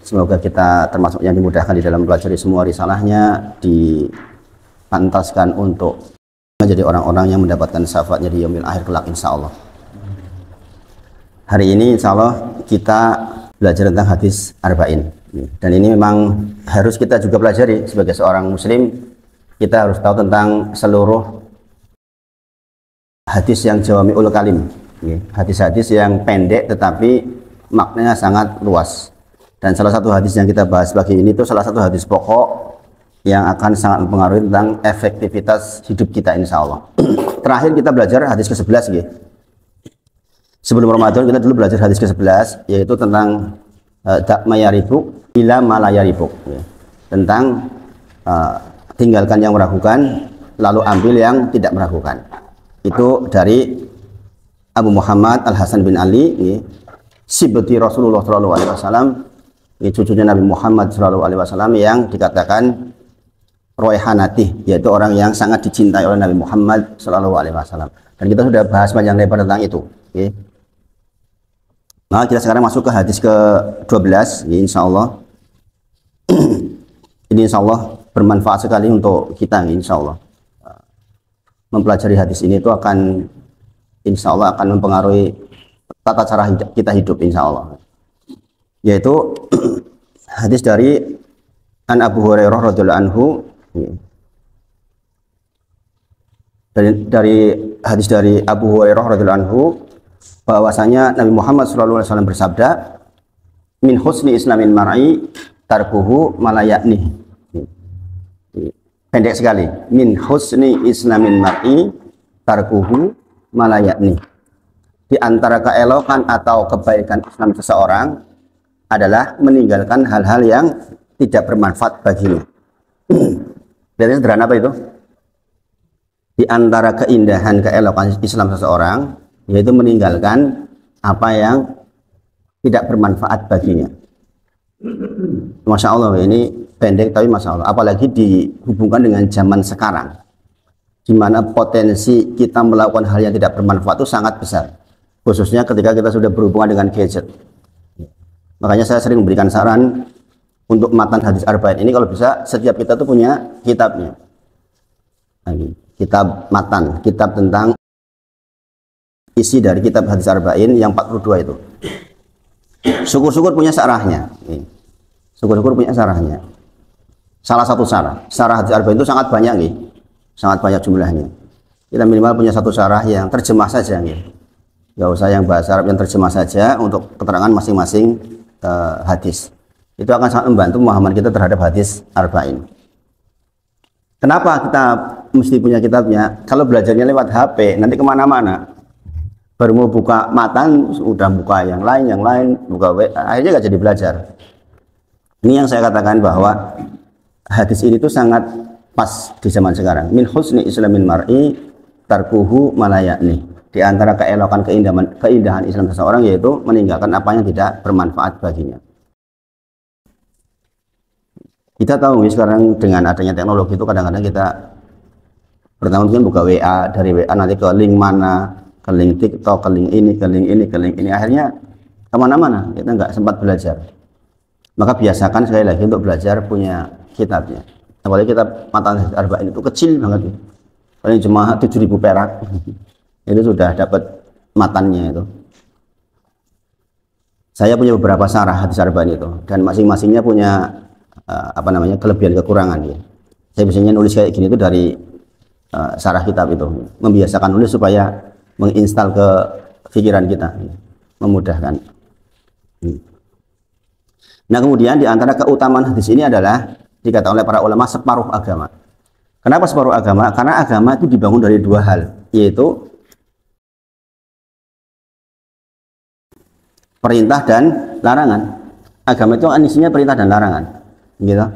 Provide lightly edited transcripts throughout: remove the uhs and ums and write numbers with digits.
Semoga kita termasuk yang dimudahkan di dalam belajar semua risalahnya, dipantaskan untuk menjadi orang-orang yang mendapatkan syafaatnya di yaumil akhir kelak insyaallah. Hari ini insyaallah kita belajar tentang hadis arba'in. Dan ini memang harus kita juga pelajari sebagai seorang muslim. Kita harus tahu tentang seluruh hadis yang jawami'ul kalim, hadis-hadis yang pendek tetapi maknanya sangat luas. Dan salah satu hadis yang kita bahas pagi ini itu salah satu hadis pokok yang akan sangat mempengaruhi tentang efektivitas hidup kita insya Allah. Terakhir kita belajar hadis ke-11 sebelum Ramadan kita dulu belajar hadis ke-11 yaitu tentang mayaribuk ila malayaribuk, tentang tinggalkan yang meragukan lalu ambil yang tidak meragukan. Itu dari Abu Muhammad Al-Hasan bin Ali, sibti Rasulullah SAW, cucunya Nabi Muhammad SAW yang dikatakan royhanati, yaitu orang yang sangat dicintai oleh Nabi Muhammad SAW. Dan kita sudah bahas panjang lebar tentang itu. Nah, kita sekarang masuk ke hadis ke-12, insya Allah. Ini insya Allah bermanfaat sekali untuk kita, insya Allah. Mempelajari hadis ini itu akan, insya Allah akan mempengaruhi tata cara kita hidup, insya Allah. Yaitu hadis dari Abu Hurairah radhiyallahu anhu. Dari hadis dari Abu Hurairah radhiyallahu anhu bahwasanya Nabi Muhammad SAW bersabda, min husni islamin mar'i tarkuhu malayakni. Pendek sekali, min husni islamin mar'i tarkuhu malayakni. Di antara keelokan atau kebaikan Islam seseorang adalah meninggalkan hal-hal yang tidak bermanfaat baginya. Berarti sederhana apa itu? Di antara keindahan keelokan Islam seseorang yaitu meninggalkan apa yang tidak bermanfaat baginya. Masya Allah, ini pendek tapi Masya Allah. Apalagi dihubungkan dengan zaman sekarang, di mana potensi kita melakukan hal yang tidak bermanfaat itu sangat besar, khususnya ketika kita sudah berhubungan dengan gadget. Makanya saya sering memberikan saran untuk matan hadis arba'in ini, kalau bisa setiap kita tuh punya kitabnya. Kitab matan, kitab tentang isi dari kitab hadis arba'in yang 42 itu. Syukur-syukur punya sarahnya. Syukur-syukur punya sarahnya. Salah satu sarah hadis arba'in itu sangat banyak nih. Sangat banyak jumlahnya. Kita minimal punya satu sarah yang terjemah saja nih. Gak usah yang bahasa Arab, yang terjemah saja untuk keterangan masing-masing hadis. Itu akan sangat membantu pemahaman kita terhadap hadis arba'in. Kenapa kita mesti punya kitabnya? Kalau belajarnya lewat HP, nanti kemana-mana. Baru mau buka matan, sudah buka yang lain, buka WA, akhirnya nggak jadi belajar. Ini yang saya katakan bahwa hadis ini tuh sangat pas di zaman sekarang. Min husni islamin mar'i tarkuhu malayakni. Di antara keelokan keindahan Islam seseorang yaitu meninggalkan apa yang tidak bermanfaat baginya. Kita tahu sekarang dengan adanya teknologi itu kadang-kadang kita pertama mungkin buka WA, dari WA nanti ke link mana, ke link TikTok, ke link ini, ke link ini, ke link ini, akhirnya kemana-mana kita nggak sempat belajar. Maka biasakan sekali lagi untuk belajar punya kitabnya. Apalagi kitab matan hadis arba'in itu kecil banget, paling cuma 7.000 perak. Itu sudah dapat matannya itu. Saya punya beberapa sarah hadis arba'in itu, dan masing-masingnya punya kelebihan kekurangan ya. Saya biasanya nulis kayak gini itu dari sarah kitab itu, membiasakan nulis supaya menginstal ke pikiran kita, memudahkan. Nah, kemudian di antara keutamaan hadis ini adalah dikatakan oleh para ulama separuh agama. Kenapa separuh agama? Karena agama itu dibangun dari dua hal, yaitu perintah dan larangan. Agama itu isinya perintah dan larangan, gitu.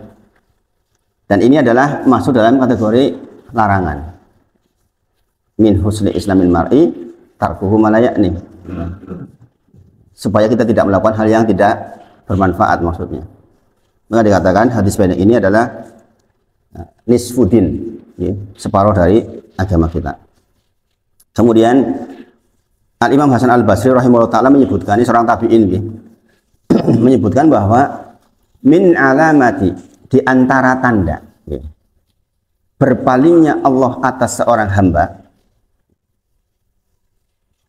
Dan ini adalah masuk dalam kategori larangan. Min husni islamin mar'i tarkuhu malayakni. Supaya kita tidak melakukan hal yang tidak bermanfaat maksudnya. Maka dikatakan hadis pendek ini adalah nisfudin, separuh dari agama kita. Kemudian Al-Imam Hasan Al-Basri rahimahullah ta'ala menyebutkan, ini seorang tabi'in menyebutkan bahwa min alamati, di antara tanda berpalingnya Allah atas seorang hamba,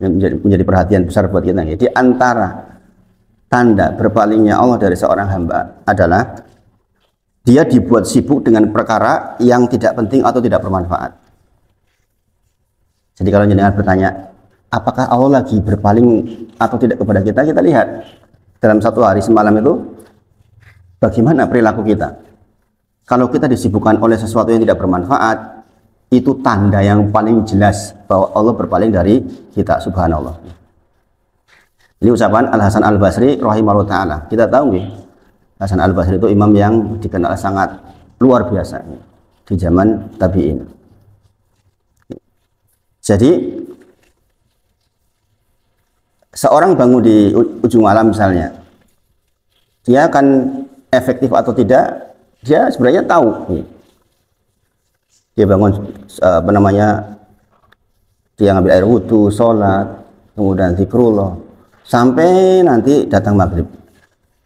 menjadi perhatian besar buat kita ya. Di antara tanda berpalingnya Allah dari seorang hamba adalah dia dibuat sibuk dengan perkara yang tidak penting atau tidak bermanfaat. Jadi kalau jenengan bertanya, apakah Allah lagi berpaling atau tidak kepada kita, kita lihat dalam satu hari semalam itu bagaimana perilaku kita. Kalau kita disibukkan oleh sesuatu yang tidak bermanfaat, itu tanda yang paling jelas bahwa Allah berpaling dari kita, subhanallah. Ini ucapan Al-Hasan Al-Basri rahimahullah ta'ala. Kita tahu nih, Hasan Al-Basri itu imam yang dikenal sangat luar biasa di zaman tabi'in. Jadi seorang bangun di ujung malam misalnya, dia akan efektif atau tidak, dia sebenarnya tahu. Dia bangun dia ngambil air wudhu, sholat, kemudian zikrullah, sampai nanti datang maghrib.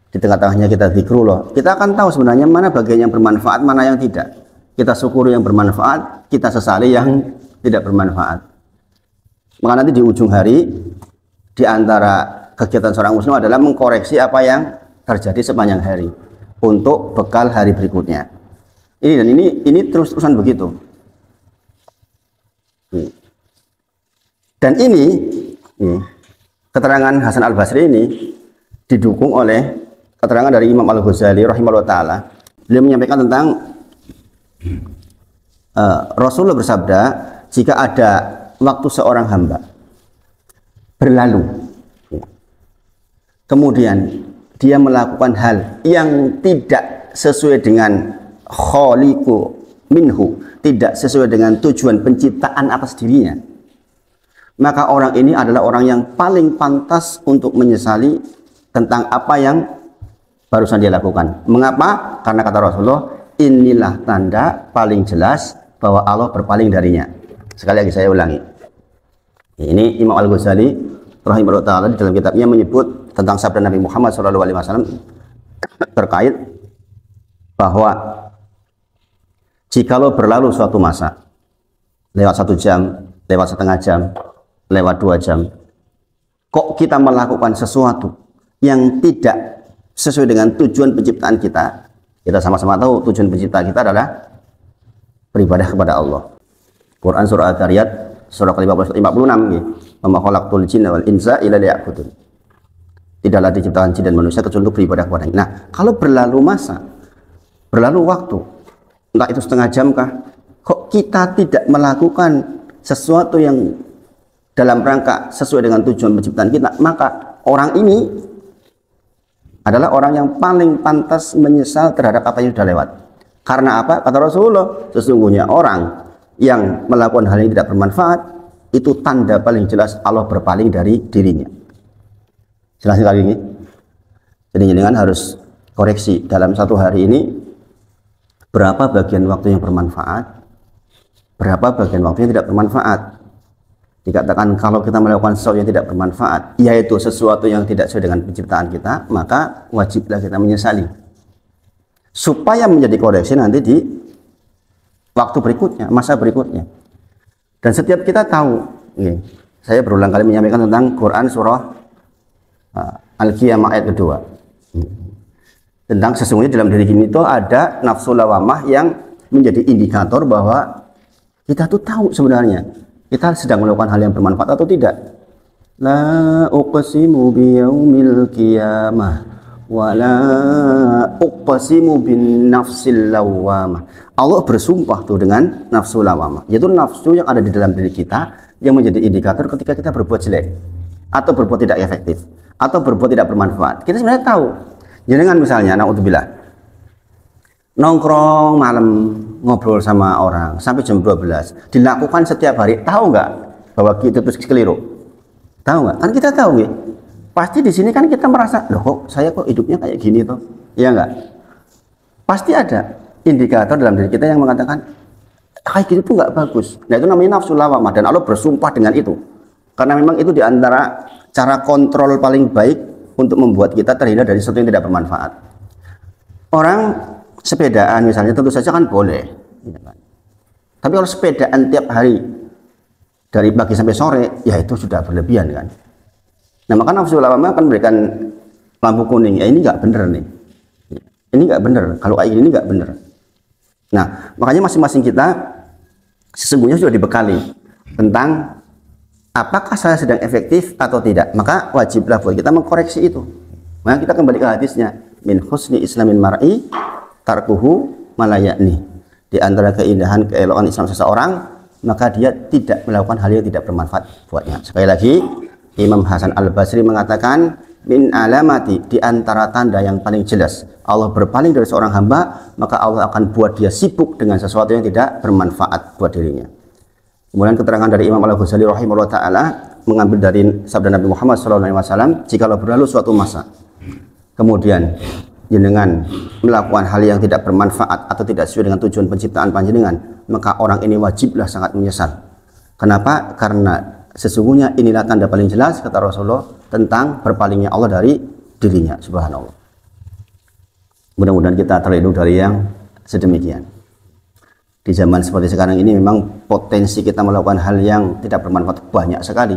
Di tengah-tengahnya kita zikrullah, kita akan tahu sebenarnya mana bagian yang bermanfaat, mana yang tidak. Kita syukuri yang bermanfaat, kita sesali yang tidak bermanfaat. Maka nanti di ujung hari, di antara kegiatan seorang muslim adalah mengkoreksi apa yang terjadi sepanjang hari untuk bekal hari berikutnya. Ini terus-terusan begitu. Dan ini keterangan Hasan Al-Basri ini didukung oleh keterangan dari Imam Al-Ghazali rahimahullah ta'ala. Beliau menyampaikan tentang Rasulullah bersabda, jika ada waktu seorang hamba berlalu, kemudian dia melakukan hal yang tidak sesuai dengan khaliqu minhu, tidak sesuai dengan tujuan penciptaan atas dirinya, maka orang ini adalah orang yang paling pantas untuk menyesali tentang apa yang barusan dia lakukan. Mengapa? Karena kata Rasulullah, inilah tanda paling jelas bahwa Allah berpaling darinya. Sekali lagi saya ulangi. Ini Imam Al-Ghazali rahimahullah ta'ala di dalam kitabnya menyebut tentang sabda Nabi Muhammad SAW terkait bahwa jikalau berlalu suatu masa, lewat 1 jam, lewat setengah jam, lewat 2 jam, kok kita melakukan sesuatu yang tidak sesuai dengan tujuan penciptaan kita. Kita sama-sama tahu tujuan penciptaan kita adalah beribadah kepada Allah. Quran surah Al-Zariyat surah ke-56, wa ma khalaqtul jinna wal insa illa liya'budun. Tidaklah diciptakan jin dan manusia kecuali untuk beribadah kepada-Nya. Nah, kalau berlalu masa, berlalu waktu, entah itu setengah jam kah, kok kita tidak melakukan sesuatu yang dalam rangka sesuai dengan tujuan penciptaan kita, maka orang ini adalah orang yang paling pantas menyesal terhadap apa yang sudah lewat. Karena apa? Kata Rasulullah, sesungguhnya orang yang melakukan hal yang tidak bermanfaat, itu tanda paling jelas Allah berpaling dari dirinya. Jelas sekali ini. Jadi jangan harus koreksi dalam satu hari ini, berapa bagian waktu yang bermanfaat, berapa bagian waktu yang tidak bermanfaat. Dikatakan kalau kita melakukan sesuatu yang tidak bermanfaat, yaitu sesuatu yang tidak sesuai dengan penciptaan kita, maka wajiblah kita menyesali, supaya menjadi koreksi nanti di waktu berikutnya, masa berikutnya. Dan setiap kita tahu, saya berulang kali menyampaikan tentang Quran surah Al-Qiyamah ayat kedua, tentang sesungguhnya dalam diri kita itu ada nafsu lawamah yang menjadi indikator bahwa kita tuh tahu sebenarnya kita sedang melakukan hal yang bermanfaat atau tidak. La uqsimu biyaumil qiyamah wa la uqsimu bin nafsil lawamah. Allah bersumpah tuh dengan nafsu lawamah, yaitu nafsu yang ada di dalam diri kita yang menjadi indikator ketika kita berbuat jelek atau berbuat tidak efektif atau berbuat tidak bermanfaat. Kita sebenarnya tahu. Jangan misalnya naudzubillah nongkrong malam ngobrol sama orang sampai jam 12 dilakukan setiap hari, tahu nggak bahwa kita terus keliru? Tahu nggak? Kan kita tahu ya. Pasti di sini kan kita merasa, loh kok saya kok hidupnya kayak gini toh? Iya nggak? Pasti ada indikator dalam diri kita yang mengatakan kayak gitu tuh nggak bagus. Nah itu namanya nafsu lawamah, dan Allah bersumpah dengan itu karena memang itu diantara cara kontrol paling baik untuk membuat kita terhindar dari sesuatu yang tidak bermanfaat. Orang sepedaan misalnya tentu saja kan boleh, ya kan? Tapi kalau sepedaan tiap hari dari pagi sampai sore, ya itu sudah berlebihan kan. Nah maka nafsu lama akan memberikan lampu kuning, ya ini nggak bener nih, ini nggak bener, kalau kayak gini nggak bener. Nah makanya masing-masing kita sesungguhnya sudah dibekali tentang apakah saya sedang efektif atau tidak, maka wajiblah buat kita mengkoreksi itu. Maka kita kembali ke hadisnya, min husni islamin mar'i tarkuhu malayakni. Di antara keindahan keelokan Islam seseorang, maka dia tidak melakukan hal yang tidak bermanfaat buatnya. Sekali lagi, Imam Hasan Al-Basri mengatakan, min alamati, di antara tanda yang paling jelas Allah berpaling dari seorang hamba, maka Allah akan buat dia sibuk dengan sesuatu yang tidak bermanfaat buat dirinya. Kemudian keterangan dari Imam Al-Ghazali rahimahullah ta'ala mengambil dari sabda Nabi Muhammad SAW, jikalau berlalu suatu masa, kemudian jenengan melakukan hal yang tidak bermanfaat atau tidak sesuai dengan tujuan penciptaan panjenengan, maka orang ini wajiblah sangat menyesal. Kenapa? Karena sesungguhnya inilah tanda paling jelas, kata Rasulullah, tentang berpalingnya Allah dari dirinya, subhanallah. Mudah-mudahan kita terlindung dari yang sedemikian. Di zaman seperti sekarang ini memang potensi kita melakukan hal yang tidak bermanfaat banyak sekali.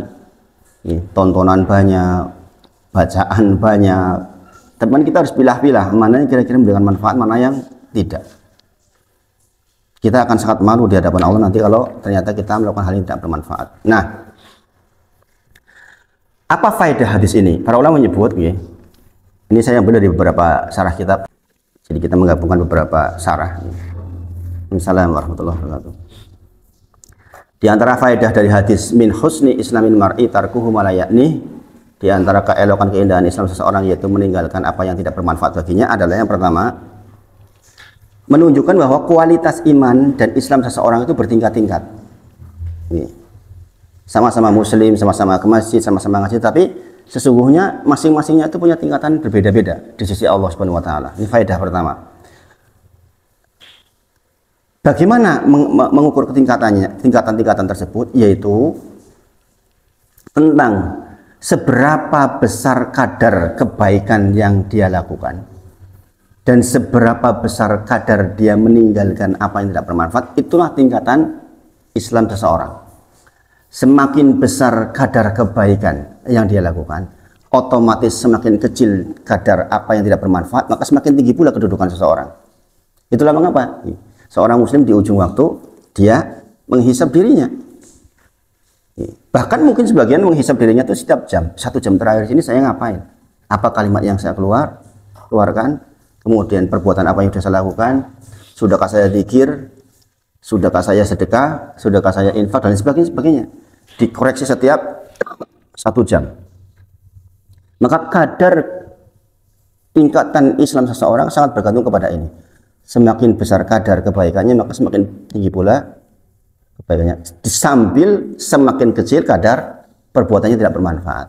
Tontonan banyak, bacaan banyak. Teman kita harus pilah-pilah mana yang kira-kira memberikan manfaat, mana yang tidak. Kita akan sangat malu di hadapan Allah nanti kalau ternyata kita melakukan hal yang tidak bermanfaat. Nah, apa faedah hadis ini? Para ulama menyebut, ini saya ambil dari beberapa syarah kitab. Jadi kita menggabungkan beberapa syarah. Assalamualaikum warahmatullahi wabarakatuh. Di antara faedah dari hadis min husni islamin mar'i tarkuhu malayakni, di antara keelokan keindahan Islam seseorang yaitu meninggalkan apa yang tidak bermanfaat baginya adalah yang pertama, menunjukkan bahwa kualitas iman dan Islam seseorang itu bertingkat-tingkat. Sama-sama muslim, sama-sama ke masjid, sama-sama ngaji, tapi sesungguhnya masing-masingnya itu punya tingkatan berbeda-beda di sisi Allah Subhanahu wa taala. Ini faedah pertama. Bagaimana mengukur tingkatan-tingkatan tersebut, yaitu tentang seberapa besar kadar kebaikan yang dia lakukan dan seberapa besar kadar dia meninggalkan apa yang tidak bermanfaat. Itulah tingkatan Islam seseorang. Semakin besar kadar kebaikan yang dia lakukan, otomatis semakin kecil kadar apa yang tidak bermanfaat, maka semakin tinggi pula kedudukan seseorang. Itulah mengapa seorang muslim di ujung waktu dia menghisap dirinya. Bahkan mungkin sebagian menghisap dirinya itu setiap jam, 1 jam terakhir ini saya ngapain, apa kalimat yang saya keluarkan, kemudian perbuatan apa yang sudah saya lakukan, sudahkah saya zikir, sudahkah saya sedekah, sudahkah saya infak, dan sebagainya. Dikoreksi setiap 1 jam. Maka kadar tingkatan Islam seseorang sangat bergantung kepada ini. Semakin besar kadar kebaikannya, maka semakin tinggi pula kebaikannya, sambil semakin kecil kadar perbuatannya tidak bermanfaat.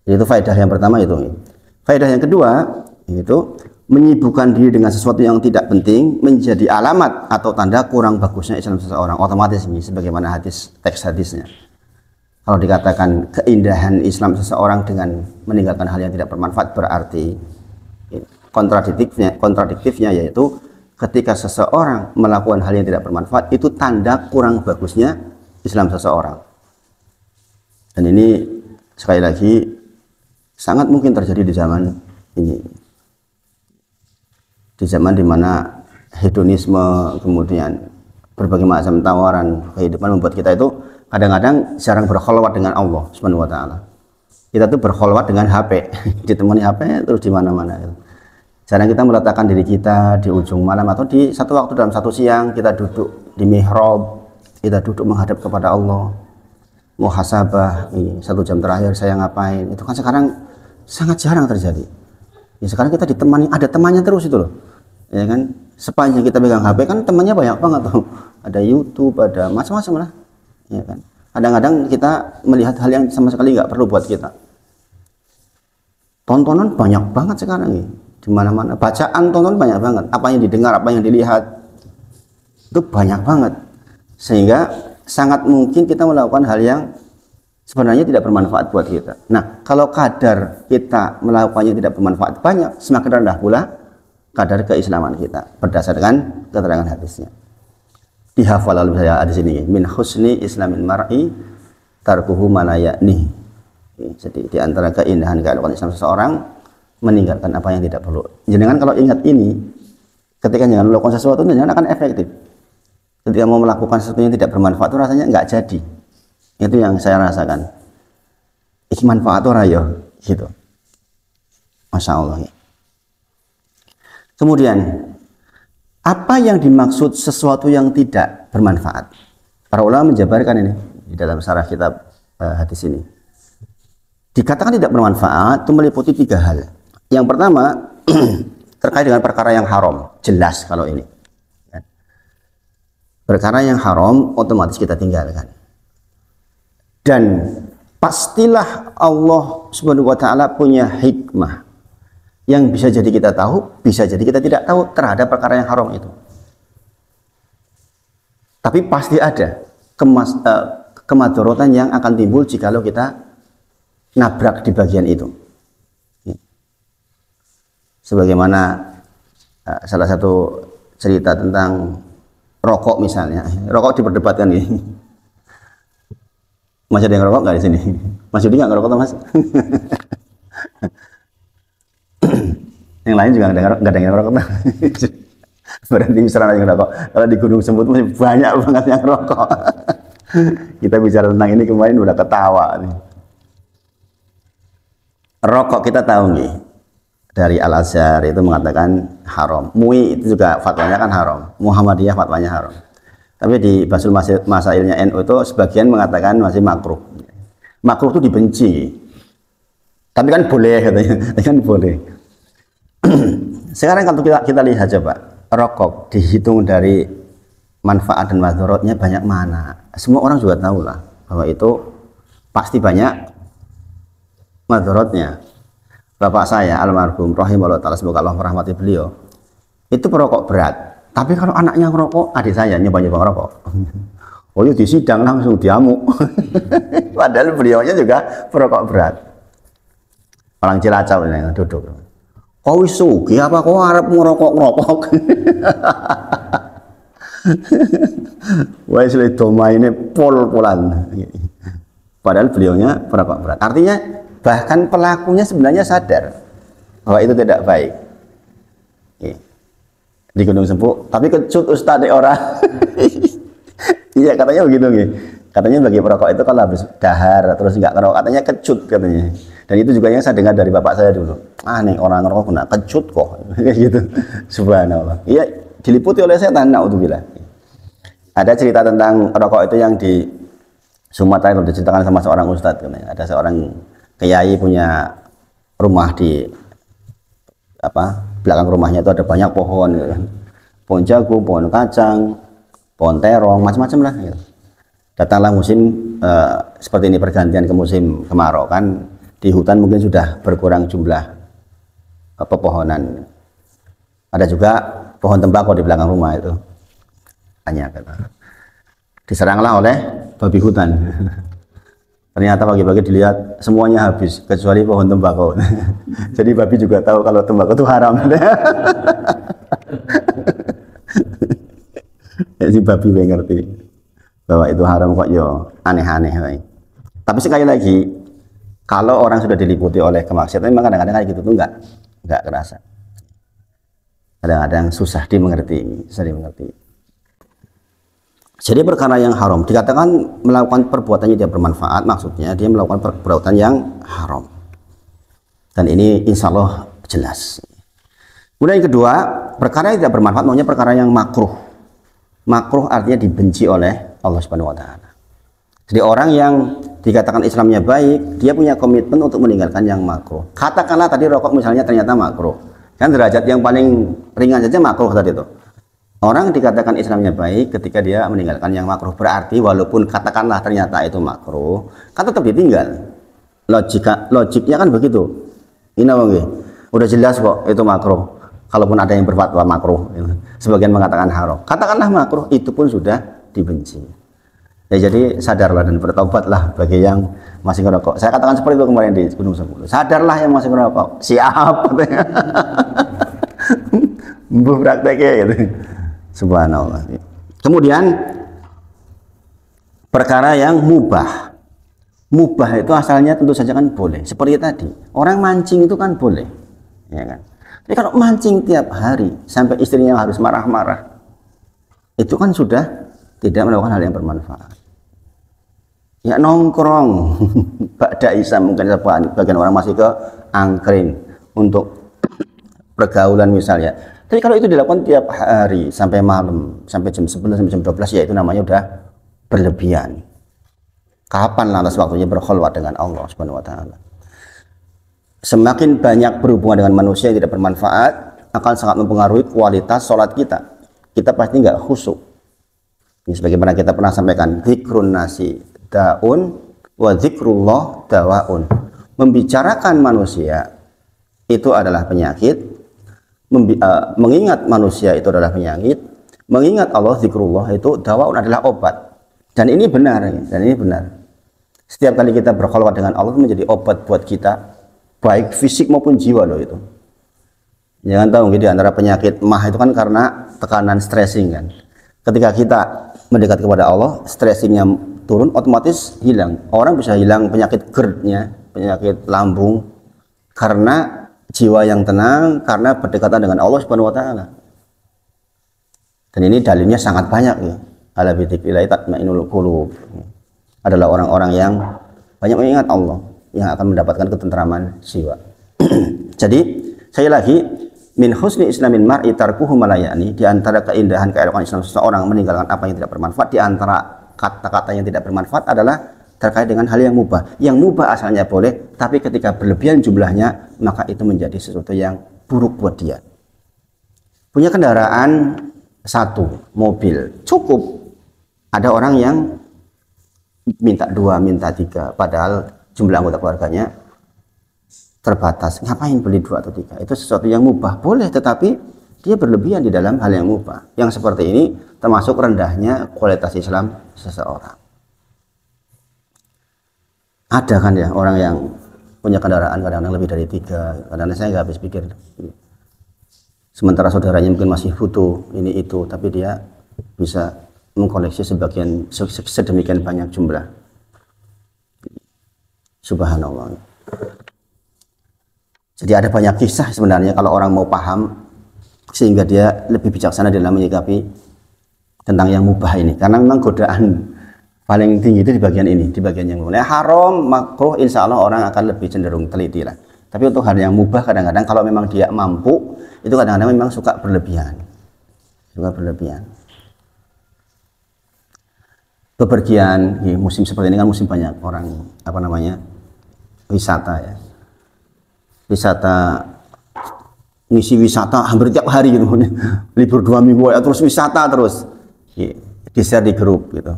Itu faedah yang pertama itu. Faedah yang kedua itu menyibukkan diri dengan sesuatu yang tidak penting menjadi alamat atau tanda kurang bagusnya Islam seseorang. Otomatis ini sebagaimana teks hadisnya. Kalau dikatakan keindahan Islam seseorang dengan meninggalkan hal yang tidak bermanfaat, berarti kontradiktifnya yaitu ketika seseorang melakukan hal yang tidak bermanfaat, itu tanda kurang bagusnya Islam seseorang. Dan ini sekali lagi sangat mungkin terjadi di zaman ini, di zaman dimana hedonisme, kemudian berbagai macam tawaran kehidupan membuat kita itu kadang-kadang jarang berkholwat dengan Allah Subhanahu wa taala. Kita tuh berkholwat dengan HP, ditemani HP terus di mana-mana gitu. Jarang kita meletakkan diri kita di ujung malam atau di satu waktu dalam satu siang kita duduk di mihrab, kita duduk menghadap kepada Allah, muhasabah, 1 jam terakhir saya ngapain. Itu kan sekarang sangat jarang terjadi. Ya, sekarang kita ditemani, ada temannya terus itu loh, ya kan. Sepanjang kita pegang HP kan temannya banyak banget tuh. Ada YouTube, ada macam-macam lah, ya kan. Kadang-kadang kita melihat hal yang sama sekali nggak perlu buat kita. Tontonan banyak banget sekarang ya. Di mana-mana, bacaan, tonton banyak banget, apa yang didengar, apa yang dilihat itu banyak banget, sehingga sangat mungkin kita melakukan hal yang sebenarnya tidak bermanfaat buat kita. Nah, kalau kadar kita melakukannya tidak bermanfaat banyak, semakin rendah pula kadar keislaman kita berdasarkan keterangan hadisnya. Dihafal oleh saya di sini, min husni islamin mar'i tarkuhu ma la ya'ni. Jadi di antara keindahan keelokan Islam seseorang meninggalkan apa yang tidak perlu. Jenengan kalau ingat ini, ketika jangan melakukan sesuatu, jangan akan efektif. Ketika mau melakukan sesuatu yang tidak bermanfaat itu rasanya nggak jadi. Itu yang saya rasakan. Iki manfaat ora ya, gitu. Masya Allah. Ya. Kemudian, apa yang dimaksud sesuatu yang tidak bermanfaat? Para ulama menjabarkan ini di dalam syarah kitab hadis ini. Dikatakan tidak bermanfaat itu meliputi 3 hal. Yang pertama terkait dengan perkara yang haram, jelas kalau ini. Perkara yang haram otomatis kita tinggalkan. Dan pastilah Allah Subhanahu wa taala punya hikmah yang bisa jadi kita tahu, bisa jadi kita tidak tahu terhadap perkara yang haram itu. Tapi pasti ada kemadharatan yang akan timbul jikalau kita nabrak di bagian itu. Sebagaimana salah satu cerita tentang rokok misalnya. Rokok diperdebatkan nih. Masih ada yang ngerokok nggak di sini? Mas Yudi nggak ngerokok, Mas? Yang lain juga nggak ada yang ngerokok. Berarti misalnya yang ngerokok. Kalau di Gunung Sembut masih banyak banget yang ngerokok. Kita bicara tentang ini kemarin udah ketawa nih. Rokok kita tahu nih, dari Al-Azhar itu mengatakan haram. MUI itu juga fatwanya kan haram. Muhammadiyah fatwanya haram. Tapi di Basul Masailnya NU itu sebagian mengatakan masih makruh. Makruh itu dibenci. Tapi kan boleh katanya, kan boleh. Sekarang kalau kita lihat coba, rokok dihitung dari manfaat dan madharatnya banyak mana. Semua orang juga tahu lah bahwa itu pasti banyak madharatnya. Bapak saya almarhum rahimahullah taala, semoga Allah merahmati beliau, itu perokok berat. Tapi kalau anaknya ngerokok, adik saya nyoba-nyoba ngerokok. Oh itu di sidang langsung diamuk. Padahal beliaunya juga perokok berat. Orang Cilacap ini duduk. Kau isugi apa kau harap ngerokok-ngerokok? Wah sudah doma ini pol-polan. Padahal beliaunya perokok berat. Artinya bahkan pelakunya sebenarnya sadar bahwa itu tidak baik. Di Gunung Sempuk, tapi kecut ustaz dek orang. Iya katanya begitu nih. Katanya bagi perokok itu kalau habis dahar terus nggak ngerokok, katanya kecut katanya. Dan itu juga yang saya dengar dari bapak saya dulu. Ah nih orang ngerokok kena kecut kok, gitu. Subhanallah. Iya diliputi oleh setan, naudzubillah. Ada cerita tentang rokok itu yang di Sumatera itu diceritakan sama seorang ustadz. Ada seorang kiai punya rumah di belakang rumahnya itu ada banyak pohon, gitu kan. Pohon jagung, pohon kacang, pohon terong, macam-macam lah. Gitu. Datanglah musim seperti ini, pergantian ke musim kemarau kan, di hutan mungkin sudah berkurang jumlah pepohonan. Ada juga pohon tembakau di belakang rumah itu. Banyak. Gitu. Diseranglah oleh babi hutan. Ternyata pagi-pagi dilihat semuanya habis kecuali pohon tembakau. Jadi babi juga tahu kalau tembakau itu haram. Si babi ngerti bahwa itu haram kok yo aneh-aneh. Tapi sekali lagi kalau orang sudah diliputi oleh kemaksiatan memang kadang-kadang kayak gitu tuh enggak kerasa. Kadang-kadang susah dimengerti, Jadi perkara yang haram dikatakan melakukan perbuatan yang tidak bermanfaat, maksudnya dia melakukan perbuatan yang haram. Dan ini insya Allah jelas. Kemudian yang kedua, perkara yang tidak bermanfaat, maunya perkara yang makruh. Makruh artinya dibenci oleh Allah Subhanahu wa taala. Jadi orang yang dikatakan Islamnya baik, dia punya komitmen untuk meninggalkan yang makruh. Katakanlah tadi rokok misalnya ternyata makruh. Kan derajat yang paling ringan saja makruh tadi itu. Orang dikatakan Islamnya baik ketika dia meninggalkan yang makruh, berarti walaupun katakanlah ternyata itu makruh, kan tetap ditinggal. Logiknya kan begitu. Ini udah jelas kok itu makruh. Kalaupun ada yang berfatwa makruh, sebagian mengatakan haram. Katakanlah makruh, itu pun sudah dibenci. Ya, jadi sadarlah dan bertobatlah bagi yang masih ngerokok. Saya katakan seperti itu kemarin di Gunung Semput. Sadarlah yang masih ngerokok. Siap. Mbuh prakteknya gitu. Subhanallah. Kemudian perkara yang mubah. Mubah itu asalnya tentu saja kan boleh. Seperti tadi, orang mancing itu kan boleh, ya kan? Tapi kalau mancing tiap hari sampai istrinya harus marah-marah, itu kan sudah tidak melakukan hal yang bermanfaat. Ya nongkrong, ba'da isya mungkin sebagian orang masih ke angkring untuk pergaulan misalnya. Tapi kalau itu dilakukan tiap hari sampai malam, sampai jam 11 sampai jam 12, ya itu namanya udah berlebihan. Kapan lantas waktunya berkhulwat dengan Allah Subhanahu wa taala? Semakin banyak berhubungan dengan manusia yang tidak bermanfaat akan sangat mempengaruhi kualitas sholat kita. Kita pasti nggak khusyuk. Ini sebagaimana kita pernah sampaikan, zikrun nasi daun wa zikrullah dawaun. Membicarakan manusia itu adalah penyakit, mengingat manusia itu adalah penyakit, mengingat Allah zikrullah itu dawaun adalah obat. Dan ini benar, dan ini benar. Setiap kali kita berkholwat dengan Allah itu menjadi obat buat kita, baik fisik maupun jiwa loh itu. Jangan tahu di antara penyakit mah itu kan karena tekanan stressing kan. Ketika kita mendekat kepada Allah, stressingnya turun, otomatis hilang. Orang bisa hilang penyakit GERD-nya, penyakit lambung, karena jiwa yang tenang, karena berdekatan dengan Allah Subhanahu wa taala. Dan ini dalilnya sangat banyak ya. Ala bidzikrillah tatma'innul qulub. Adalah orang-orang yang banyak mengingat Allah yang akan mendapatkan ketentraman jiwa. Jadi, saya lagi min husni islamin mar'i tarkuhu malayani, di antara keindahan keelokan Islam seseorang meninggalkan apa yang tidak bermanfaat, di antara kata-kata yang tidak bermanfaat adalah terkait dengan hal yang mubah. Yang mubah asalnya boleh, tapi ketika berlebihan jumlahnya, maka itu menjadi sesuatu yang buruk buat dia. Punya kendaraan satu, mobil, cukup. Ada orang yang minta 2, minta 3, padahal jumlah anggota keluarganya terbatas. Ngapain beli 2 atau 3? Itu sesuatu yang mubah, boleh, tetapi dia berlebihan di dalam hal yang mubah. Yang seperti ini termasuk rendahnya kualitas Islam seseorang. Ada kan ya orang yang punya kendaraan kadang-kadang lebih dari 3, kadang-kadang saya nggak habis pikir. Sementara saudaranya mungkin masih butuh ini itu, tapi dia bisa mengkoleksi sebagian sedemikian banyak jumlah. Subhanallah. Jadi ada banyak kisah sebenarnya kalau orang mau paham, sehingga dia lebih bijaksana dalam menyikapi tentang yang mubah ini. Karena memang godaan paling tinggi itu di bagian ini, di bagian yang mubah. Haram, makruh, insya Allah orang akan lebih cenderung teliti lah. Tapi untuk hal yang mubah kadang-kadang kalau memang dia mampu, itu kadang-kadang memang suka berlebihan. Suka berlebihan. Bepergian, ya, musim seperti ini kan musim banyak orang, apa namanya, wisata ya. Wisata, ngisi wisata hampir tiap hari gitu. Libur 2 minggu ya, terus wisata terus. Ya, di-share di grup gitu.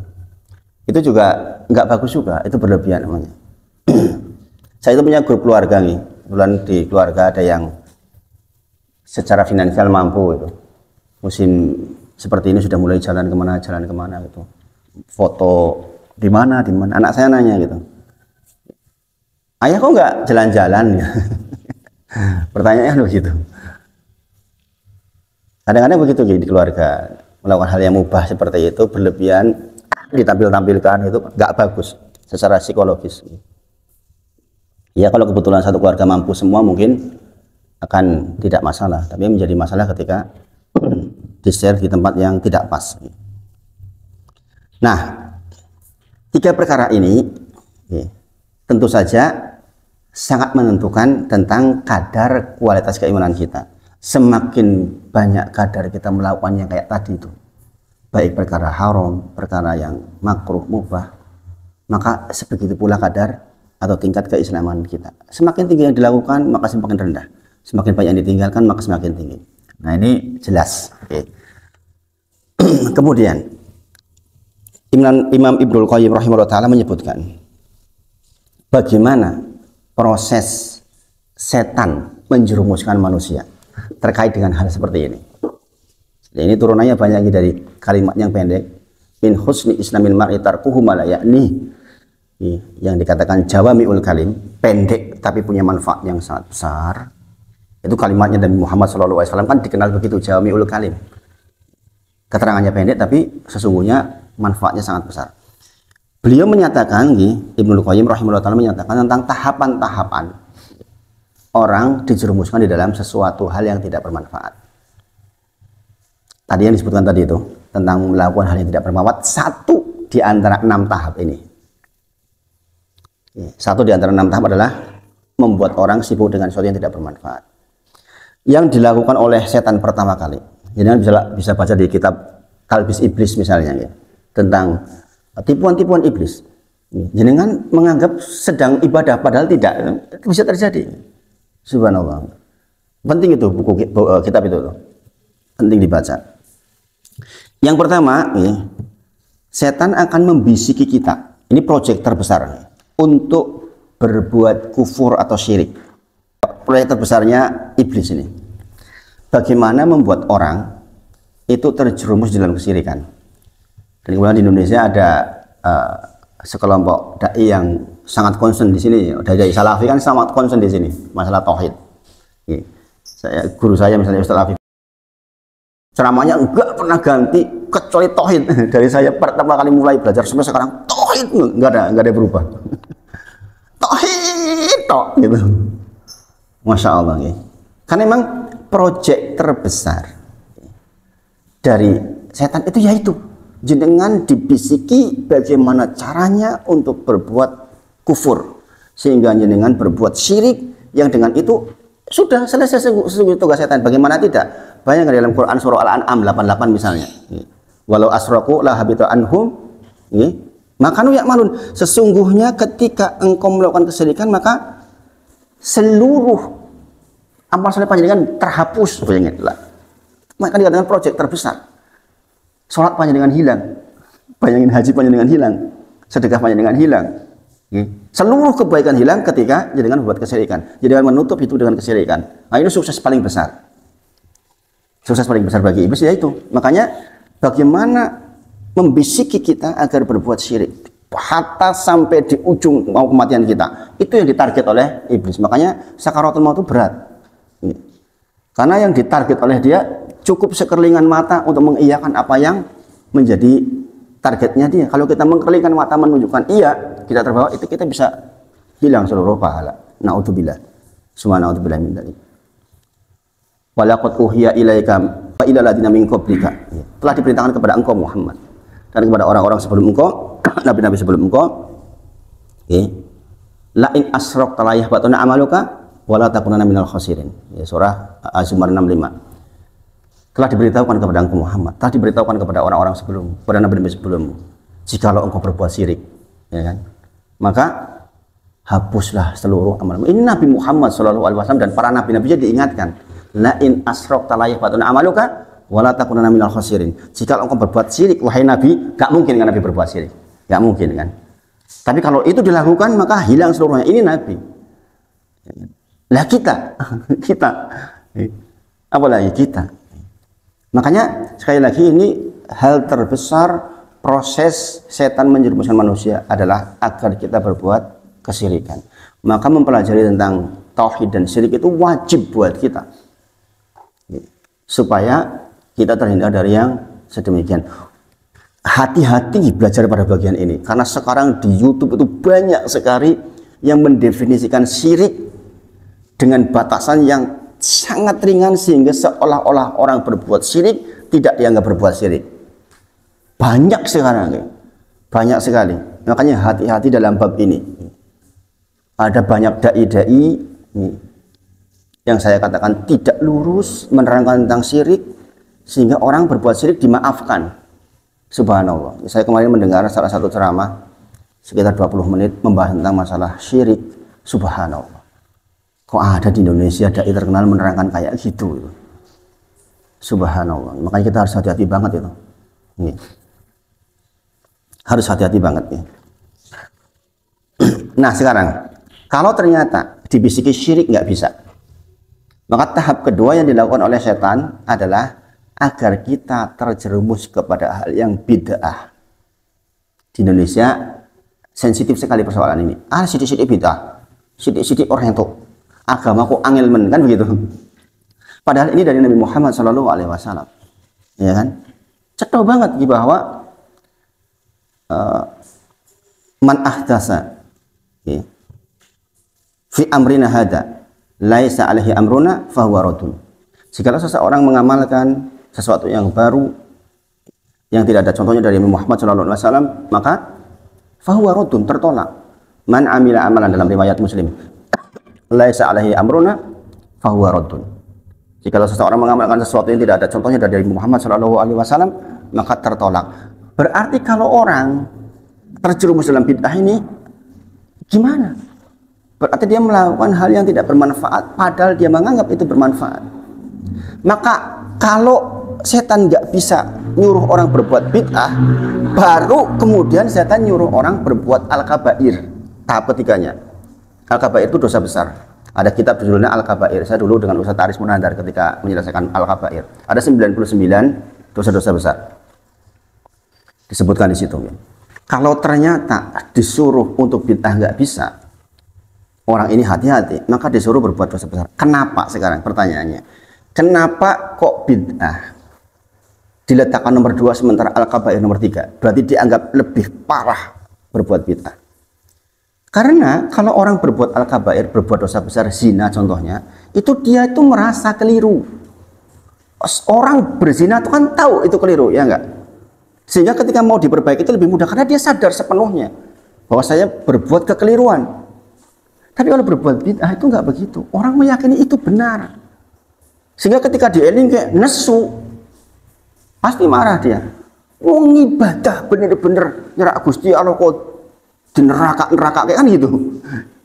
Itu juga nggak bagus juga, itu berlebihan namanya. Saya itu punya grup keluarga nih, kebetulan di keluarga ada yang secara finansial mampu itu. Musim seperti ini sudah mulai jalan kemana gitu. Foto di mana, anak saya nanya gitu. Ayah kok nggak jalan-jalan ya? Pertanyaannya begitu. Kadang-kadang begitu di keluarga, melakukan hal yang mubah seperti itu berlebihan, ditampilkan itu nggak bagus secara psikologis. Ya kalau kebetulan satu keluarga mampu semua mungkin akan tidak masalah, tapi menjadi masalah ketika di-share di tempat yang tidak pas. Nah, 3 perkara ini ya, tentu saja sangat menentukan tentang kadar kualitas keimanan kita. Semakin banyak kadar kita melakukan yang kayak tadi itu, baik perkara haram, perkara yang makruh, mubah, maka sebegitu pula kadar atau tingkat keislaman kita. Semakin tinggi yang dilakukan, maka semakin rendah. Semakin banyak yang ditinggalkan, maka semakin tinggi. Nah ini jelas. Okay. Kemudian Imam Ibnul Qayyim rahimahullah ta'ala menyebutkan bagaimana proses setan menjerumuskan manusia terkait dengan hal seperti ini. Ini turunannya banyak dari kalimat yang pendek, min husni islamil mar'i tarkuhu ma la ya'ni, yang dikatakan jawami'ul kalim, pendek tapi punya manfaat yang sangat besar. Itu kalimatnya Nabi Muhammad SAW kan dikenal begitu, Jami'ul Kalim. Keterangannya pendek tapi sesungguhnya manfaatnya sangat besar. Beliau menyatakan, Ibnu Qayyim rahimahullah ta'ala menyatakan tentang tahapan-tahapan orang dijerumuskan di dalam sesuatu hal yang tidak bermanfaat. Tadi yang disebutkan tadi itu tentang melakukan hal yang tidak bermanfaat, satu di antara 6 tahap ini. Satu di antara 6 tahap adalah membuat orang sibuk dengan sesuatu yang tidak bermanfaat. Yang dilakukan oleh setan pertama kali. Jadi bisa baca di kitab Talbis Iblis misalnya ya, tentang tipuan-tipuan iblis. Jenengan menganggap sedang ibadah padahal tidak, itu bisa terjadi. Subhanallah. Penting itu buku kitab itu tuh. Penting dibaca. Yang pertama, setan akan membisiki kita. Ini proyek terbesar untuk berbuat kufur atau syirik. Proyek terbesarnya iblis ini. Bagaimana membuat orang itu terjerumus dalam kesyirikan. Dan kemudian di Indonesia ada sekelompok dai yang sangat concern di sini. Dai Salafi kan sangat concern di sini masalah tauhid. Guru saya misalnya Ustaz Afif, ceramahnya enggak pernah ganti kecuali tauhid. Dari saya pertama kali mulai belajar sampai sekarang tauhid enggak ada berubah. Tauhid tok gitu. Masya Allah ya. Karena memang proyek terbesar dari setan itu yaitu jenengan dibisiki bagaimana caranya untuk berbuat kufur, sehingga jenengan berbuat syirik yang dengan itu sudah selesai tugas setan. Bagaimana tidak? Bayangkan dalam Quran surah Al-An'am 88 misalnya, walau asraku la habita anhum makanu ya'malun, sesungguhnya ketika engkau melakukan kesyirikan maka seluruh amal soleh panjenengan terhapus. Maka dikatakan proyek terbesar. Sholat panjenengan hilang, bayangin haji panjenengan hilang, sedekah panjenengan hilang, seluruh kebaikan hilang ketika jenengan membuat kesyirikan. Jenengan menutup itu dengan kesyirikan. Nah, ini sukses paling besar. Sukses paling besar bagi iblis yaitu. Makanya bagaimana membisiki kita agar berbuat syirik hatta sampai di ujung mau kematian kita, itu yang ditarget oleh iblis. Makanya sakaratul maut itu berat. Karena yang ditarget oleh dia cukup sekerlingan mata untuk mengiyakan apa yang menjadi targetnya dia. Kalau kita mengkerlingkan mata menunjukkan iya, kita terbawa, itu kita bisa hilang seluruh pahala. Na'udzubillah. Semua na'udzubillah min dzalik. Walaqad uhiya ilaika wa ila alladziina min qablika. Telah diperintahkan kepada engkau Muhammad dan kepada orang-orang sebelum engkau, nabi-nabi sebelum engkau. La in asrakta la yahbatuna amaluka wala takunanna minal khasirin. Surah Az-Zumar 65. Telah diberitahukan kepada engkau Muhammad, telah diberitahukan kepada orang-orang sebelum, kepada nabi-nabi sebelummu, jikalau engkau berbuat syirik, ya kan, maka hapuslah seluruh amalmu. Ini Nabi Muhammad SAW dan para nabi-nabinya diingatkan, la in asrakta la yahbatuna amaluka wala takunanna minal khasirin. Jikalau engkau berbuat syirik, wahai nabi, gak mungkin kan nabi berbuat syirik, gak mungkin kan. Tapi kalau itu dilakukan maka hilang seluruhnya. Ini nabi. Lah kita apalagi kita. Makanya sekali lagi ini hal terbesar proses setan menjerumuskan manusia adalah agar kita berbuat kesyirikan. Maka mempelajari tentang tauhid dan syirik itu wajib buat kita, supaya kita terhindar dari yang sedemikian. Hati-hati belajar pada bagian ini, karena sekarang di YouTube itu banyak sekali yang mendefinisikan syirik dengan batasan yang sangat ringan sehingga seolah-olah orang berbuat syirik tidak dianggap berbuat syirik. Banyak sekarang, banyak sekali. Makanya hati-hati dalam bab ini. Ada banyak dai-dai yang saya katakan tidak lurus menerangkan tentang syirik sehingga orang berbuat syirik dimaafkan. Subhanallah. Saya kemarin mendengar salah satu ceramah sekitar 20 menit membahas tentang masalah syirik. Subhanallah. Kok ada di Indonesia dai terkenal menerangkan kayak gitu? Subhanallah. Makanya kita harus hati-hati banget itu. Harus hati-hati banget ya. Nah sekarang, kalau ternyata dibisiki syirik nggak bisa, maka tahap kedua yang dilakukan oleh setan adalah agar kita terjerumus kepada hal yang bid'ah. Di Indonesia sensitif sekali persoalan ini. Sidik-sidik bid'ah, sidik-sidik orang itu agama kok angel men, kan begitu. Padahal ini dari Nabi Muhammad SAW, ya kan? Cetha banget bahwa man ahdasa fi amrina hada laisa alaihi amruna fahuwa radun. Jikalau seseorang mengamalkan sesuatu yang baru yang tidak ada contohnya dari Nabi Muhammad SAW, maka fahuwa radun, tertolak. Man amila amalan, dalam riwayat Muslim, laisa alaihi amruna fahuwa radun. Jikalau seseorang mengamalkan sesuatu yang tidak ada contohnya dari Nabi Muhammad SAW, maka tertolak. Berarti kalau orang terjerumus dalam bid'ah ini gimana? Berarti dia melakukan hal yang tidak bermanfaat padahal dia menganggap itu bermanfaat. Maka kalau setan nggak bisa nyuruh orang berbuat bid'ah, baru kemudian setan nyuruh orang berbuat al-kabair. Tahap ketiganya, al-kabair itu dosa besar. Ada kitab judulnya Al-Kabair. Saya dulu dengan Ustaz Aris Munandar ketika menyelesaikan Al-Kabair. Ada 99 dosa-dosa besar. Disebutkan di situ. Kalau ternyata disuruh untuk bid'ah nggak bisa, orang ini hati-hati, maka disuruh berbuat dosa besar. Kenapa sekarang pertanyaannya? Kenapa kok bid'ah diletakkan nomor 2 sementara Al-Kabair nomor 3? Berarti dianggap lebih parah berbuat bid'ah. Karena kalau orang berbuat al-kabair, berbuat dosa besar, zina contohnya, itu dia itu merasa keliru. Orang berzina itu kan tahu itu keliru, ya enggak? Sehingga ketika mau diperbaiki itu lebih mudah karena dia sadar sepenuhnya bahwa saya berbuat kekeliruan. Tapi kalau berbuat bid'ah itu enggak begitu. Orang meyakini itu benar. Sehingga ketika dieling kayak nesu, pasti marah dia. Wong ibadah bener-bener nyerak Gusti Allah kok di neraka kayak kan gitu.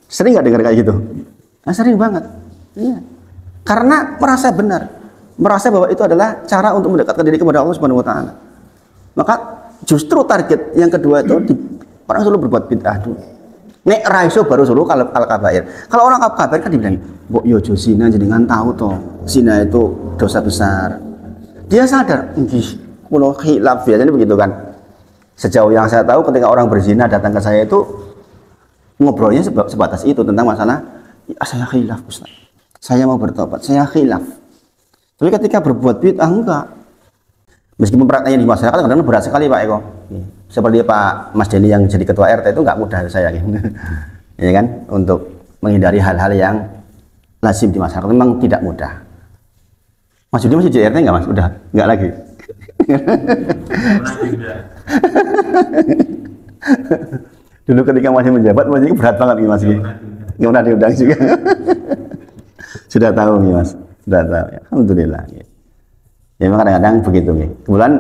Sering nggak dengar kayak gitu? Nah, sering banget. Iya. Karena merasa benar, merasa bahwa itu adalah cara untuk mendekatkan diri kepada Allah Subhanahu Wa Taala. Maka justru target yang kedua itu orang selalu berbuat bid'ah dulu. Nek raiso baru selalu kalau al-kabair. Kalau orang al-kabair kan dibilang, "Mbok yo zina jenengan tahu toh, zina itu dosa besar." Dia sadar, nggih, kulo khilaf biasanya begitu kan. Sejauh yang saya tahu ketika orang berzina datang ke saya itu ngobrolnya sebatas itu tentang masalah saya khilaf Ustaz, saya mau bertobat, saya khilaf. Tapi ketika berbuat bid'ah enggak. Meskipun prakteknya di masyarakat kadang-kadang berat sekali Pak Eko. Seperti Pak Mas Denny yang jadi ketua RT itu enggak mudah saya yakin. Ya kan, untuk menghindari hal-hal yang lazim di masyarakat memang tidak mudah. Mas Denny masih di RT enggak Mas? Udah enggak lagi. Dulu ketika masih menjabat masih berat banget nih Mas. Nggak pernah diundang juga. Sudah tahu nih Mas, sudah tahu. Alhamdulillah. Ya memang kadang-kadang begitu nih. Kebetulan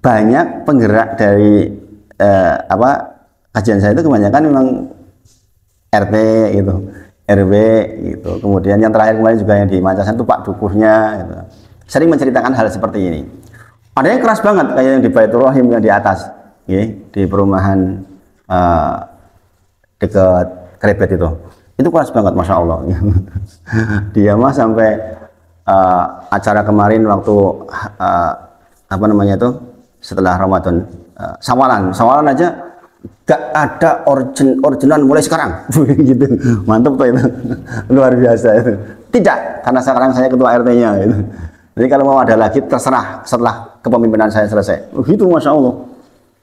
banyak penggerak dari kajian saya itu kebanyakan memang RT gitu, RW gitu. Kemudian yang terakhir kemarin juga yang di Mancasan itu Pak Dukuhnya gitu. Sering menceritakan hal seperti ini. Ada yang keras banget kayak yang di Baitur Rahim yang di atas, ya, di perumahan dekat Krebet itu keras banget, masya Allah. Dia mah sampai acara kemarin waktu apa namanya itu setelah Ramadan, sawalan aja gak ada original mulai sekarang, gitu, mantap tuh itu, luar biasa itu. Tidak, karena sekarang saya ketua RT-nya, gitu. Jadi kalau mau ada lagi terserah setelah kepemimpinan saya selesai. Begitu, masya Allah,